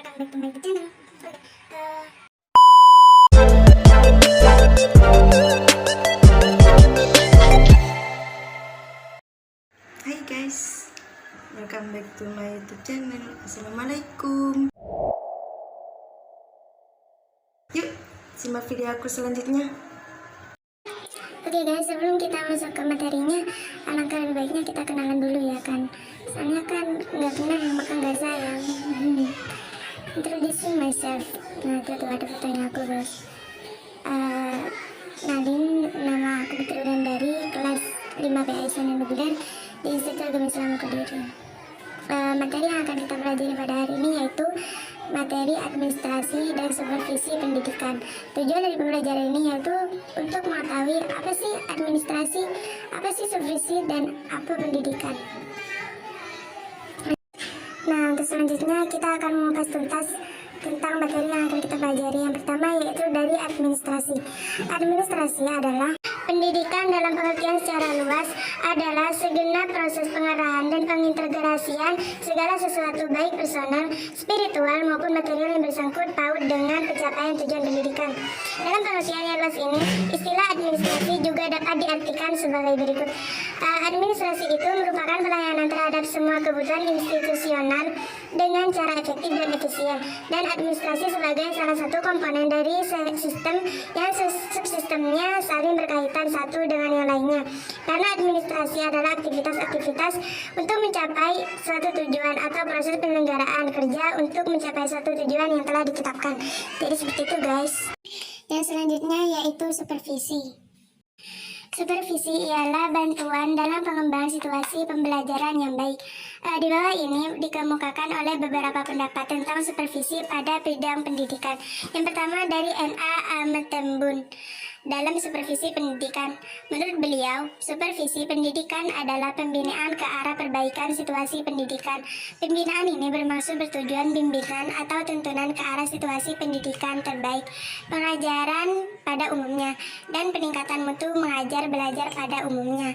welcome back to my channel. Hai guys, welcome back to my YouTube channel. Assalamualaikum. Yuk, simak video aku selanjutnya. Oke guys, sebelum kita masuk ke materinya, alangkah lebih baiknya kita kenalan dulu ya kan. Soalnya kan nggak kenal maka nggak sayang. Introducing myself. Nah, itu tuh ada fotonya aku guys. Nadine, nama aku keturunan dari kelas 5 PA Islam Negeri di Institut Agama Islam Kediri. Materi yang akan kita pelajari pada hari ini yaitu materi administrasi dan supervisi pendidikan. Tujuan dari pembelajaran ini yaitu untuk mengetahui apa sih administrasi, apa sih supervisi, dan apa pendidikan. Nah, untuk selanjutnya kita akan mengupas tuntas tentang materi yang akan kita pelajari. Yang pertama yaitu dari administrasi. Administrasi adalah pendidikan dalam pengertian secara luas adalah segenap proses pengarahan dan pengintegrasian segala sesuatu baik personal, spiritual maupun material yang bersangkut paut dengan pencapaian tujuan pendidikan. Dalam pengertian yang luas ini, istilah administrasi juga dapat diartikan sebagai berikut. Administrasi itu merupakan pelayanan terhadap semua kebutuhan institusional dengan cara efektif dan efisien, dan administrasi sebagai salah satu komponen dari sistem yang subsistemnya saling berkaitan satu dengan yang lainnya. Karena administrasi adalah aktivitas-aktivitas untuk mencapai suatu tujuan atau proses penyelenggaraan kerja untuk mencapai suatu tujuan yang telah ditetapkan. Jadi seperti itu guys. Yang selanjutnya yaitu supervisi. Supervisi ialah bantuan dalam pengembangan situasi pembelajaran yang baik. Di bawah ini dikemukakan oleh beberapa pendapat tentang supervisi pada bidang pendidikan. Yang pertama dari N.A. Ametembun. Dalam supervisi pendidikan, menurut beliau, supervisi pendidikan adalah pembinaan ke arah perbaikan situasi pendidikan. Pembinaan ini bermaksud bertujuan bimbingan atau tuntunan ke arah situasi pendidikan terbaik, pengajaran pada umumnya, dan peningkatan mutu mengajar belajar pada umumnya.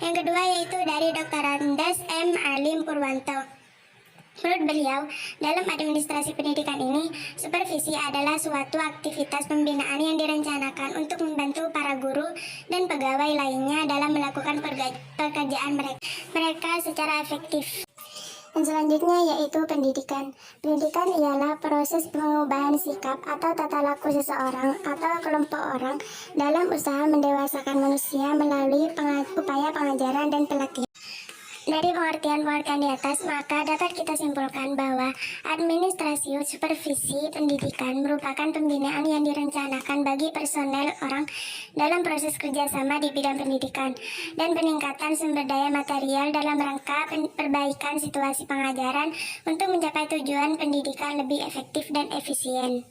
Yang kedua yaitu dari Dr. Andes M. Alim Purwanto. Menurut beliau, dalam administrasi pendidikan ini, supervisi adalah suatu aktivitas pembinaan yang direncanakan untuk membantu para guru dan pegawai lainnya dalam melakukan pekerjaan mereka secara efektif. Dan selanjutnya yaitu pendidikan. Pendidikan ialah proses pengubahan sikap atau tata laku seseorang atau kelompok orang dalam usaha mendewasakan manusia melalui upaya pengajaran dan pelatihan. Dari pengertian-pengertian di atas, maka dapat kita simpulkan bahwa administrasi supervisi pendidikan merupakan pembinaan yang direncanakan bagi personel orang dalam proses kerjasama di bidang pendidikan dan peningkatan sumber daya material dalam rangka perbaikan situasi pengajaran untuk mencapai tujuan pendidikan lebih efektif dan efisien.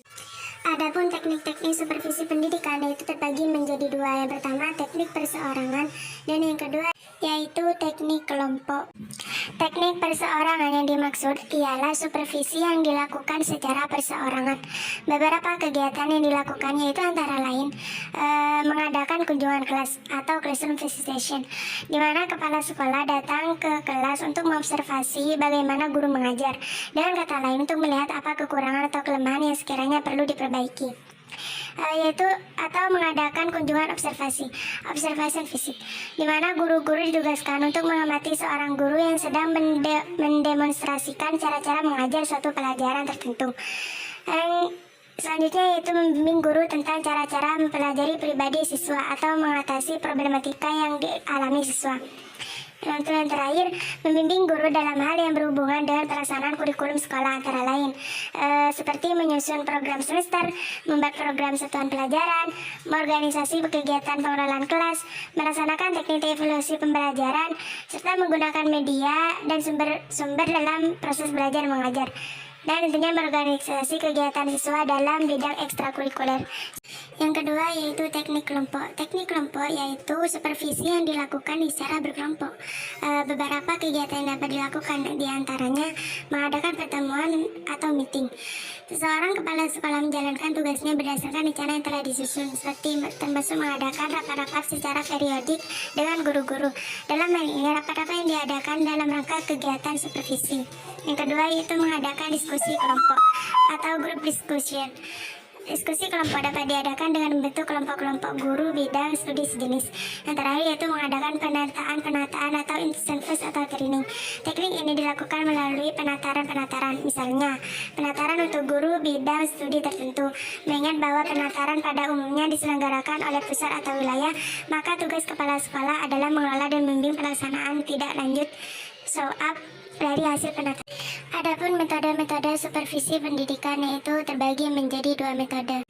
Adapun teknik-teknik supervisi pendidikan itu terbagi menjadi dua. Yang pertama teknik perseorangan dan yang kedua yaitu teknik kelompok. Teknik perseorangan yang dimaksud ialah supervisi yang dilakukan secara perseorangan. Beberapa kegiatan yang dilakukan yaitu antara lain mengadakan kunjungan kelas atau classroom visitation, di mana kepala sekolah datang ke kelas untuk mengobservasi bagaimana guru mengajar. Dengan kata lain, untuk melihat apa kekurangan atau kelemahan yang sekiranya perlu diperbaiki. Yaitu atau mengadakan kunjungan observation visit, di mana guru-guru ditugaskan untuk mengamati seorang guru yang sedang mendemonstrasikan cara-cara mengajar suatu pelajaran tertentu. Selanjutnya yaitu membimbing guru tentang cara-cara mempelajari pribadi siswa atau mengatasi problematika yang dialami siswa. Untuk yang terakhir, membimbing guru dalam hal yang berhubungan dengan pelaksanaan kurikulum sekolah antara lain seperti menyusun program semester, membuat program satuan pelajaran, mengorganisasi kegiatan pengelolaan kelas, melaksanakan teknik evaluasi pembelajaran, serta menggunakan media dan sumber dalam proses belajar mengajar, dan tentunya mengorganisasi kegiatan siswa dalam bidang ekstrakurikuler. Yang kedua yaitu teknik kelompok. Teknik kelompok yaitu supervisi yang dilakukan secara berkelompok. Beberapa kegiatan yang dapat dilakukan diantaranya mengadakan pertemuan atau meeting. Seseorang kepala sekolah menjalankan tugasnya berdasarkan rencana yang telah disusun, seperti termasuk mengadakan rapat-rapat secara periodik dengan guru-guru. Dalam hal ini, rapat-rapat yang diadakan dalam rangka kegiatan supervisi. Yang kedua yaitu mengadakan diskusi kelompok atau group discussion. Diskusi kelompok dapat diadakan dengan membentuk kelompok-kelompok guru bidang studi sejenis. Yang terakhir yaitu mengadakan penataan atau insensus atau training. Teknik ini dilakukan melalui penataran. Misalnya, penataran untuk guru bidang studi tertentu. Mengingat bahwa penataran pada umumnya diselenggarakan oleh pusat atau wilayah, maka tugas kepala sekolah adalah mengelola dan membimbing pelaksanaan tidak lanjut show-up dari hasil penataran. Adapun metode-metode supervisi pendidikan yaitu terbagi menjadi 2 metode.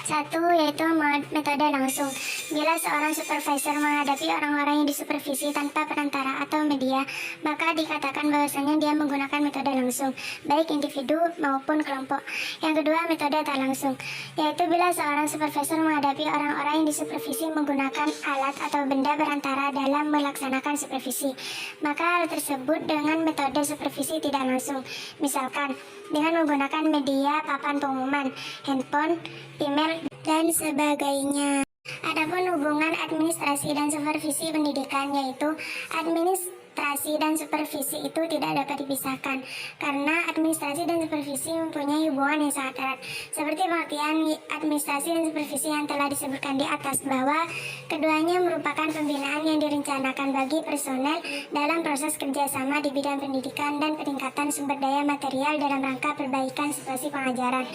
Satu yaitu metode langsung. Bila seorang supervisor menghadapi orang-orang yang disupervisi tanpa perantara atau media, maka dikatakan bahwasanya dia menggunakan metode langsung, baik individu maupun kelompok. Yang kedua metode tak langsung, yaitu bila seorang supervisor menghadapi orang-orang yang disupervisi menggunakan alat atau benda perantara dalam melaksanakan supervisi, maka hal tersebut dengan metode supervisi tidak langsung. Misalkan dengan menggunakan media papan pengumuman, handphone, email, dan sebagainya. Adapun hubungan administrasi dan supervisi pendidikan yaitu administrasi dan supervisi itu tidak dapat dipisahkan karena administrasi dan supervisi mempunyai hubungan yang sangat erat. Seperti pengertian administrasi dan supervisi yang telah disebutkan di atas bahwa keduanya merupakan pembinaan yang direncanakan bagi personel dalam proses kerjasama di bidang pendidikan dan peningkatan sumber daya material dalam rangka perbaikan situasi pengajaran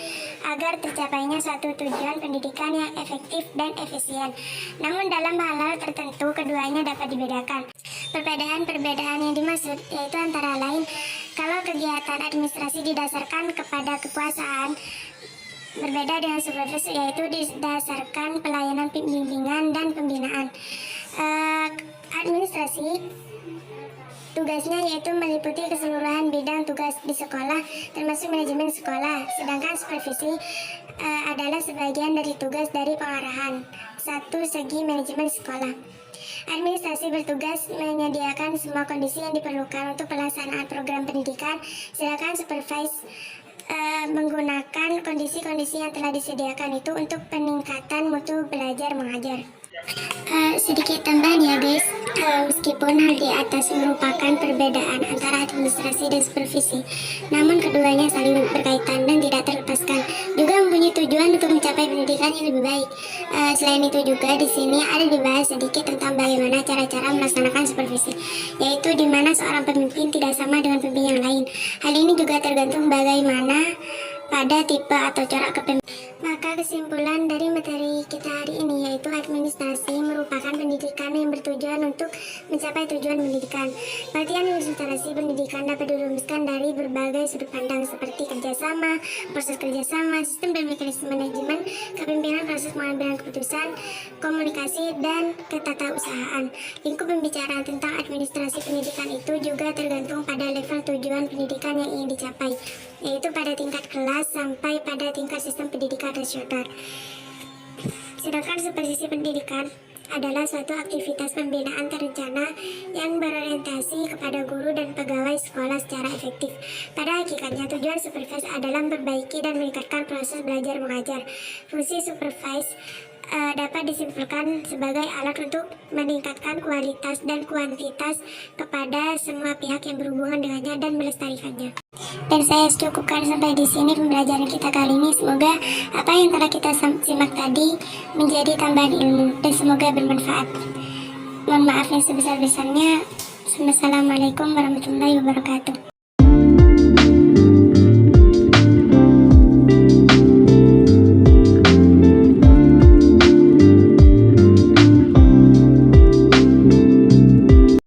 agar tercapainya suatu tujuan pendidikan yang efektif dan efisien. Namun dalam hal-hal tertentu keduanya dapat dibedakan. Perbedaan yang dimaksud yaitu antara lain kalau kegiatan administrasi didasarkan kepada kekuasaan, berbeda dengan supervisi yaitu didasarkan pelayanan bimbingan dan pembinaan. Administrasi tugasnya yaitu meliputi keseluruhan bidang tugas di sekolah termasuk manajemen sekolah, sedangkan supervisi adalah sebagian dari tugas dari pengarahan satu segi manajemen sekolah. Administrasi bertugas menyediakan semua kondisi yang diperlukan untuk pelaksanaan program pendidikan, sedangkan supervise menggunakan kondisi-kondisi yang telah disediakan itu untuk peningkatan mutu belajar mengajar. Sedikit tambahan ya guys, meskipun hal di atas merupakan perbedaan antara administrasi dan supervisi, namun keduanya saling berkaitan dan tidak terlepaskan. Juga mempunyai tujuan untuk mencapai pendidikan yang lebih baik. Selain itu juga di sini ada dibahas sedikit tentang bagaimana cara-cara melaksanakan supervisi, yaitu di mana seorang pemimpin tidak sama dengan pemimpin yang lain. Hal ini juga tergantung bagaimana pada tipe atau corak kepemimpinan. Maka kesimpulan dari materi kita hari ini yaitu administrasi merupakan pendidikan yang bertujuan untuk mencapai tujuan pendidikan. Pelatihan administrasi pendidikan dapat dirumuskan dari berbagai sudut pandang seperti kerjasama, proses kerjasama, sistem dan mekanisme manajemen, kepemimpinan, proses pengambilan keputusan, komunikasi, dan ketatausahaan. Lingkup pembicaraan tentang administrasi pendidikan itu juga tergantung pada level tujuan pendidikan yang ingin dicapai, yaitu pada tingkat kelas sampai pada tingkat sistem pendidikan nasional. Sedangkan supervisi pendidikan adalah suatu aktivitas pembinaan terencana yang berorientasi kepada guru dan pegawai sekolah secara efektif. Pada hakikatnya tujuan supervise adalah memperbaiki dan meningkatkan proses belajar mengajar. Fungsi supervise dapat disimpulkan sebagai alat untuk meningkatkan kualitas dan kuantitas kepada semua pihak yang berhubungan dengannya dan melestarikannya. Dan saya cukupkan sampai di sini pembelajaran kita kali ini. Semoga apa yang telah kita simak tadi menjadi tambahan ilmu dan semoga bermanfaat. Mohon maaf yang sebesar-besarnya. Wassalamualaikum warahmatullahi wabarakatuh.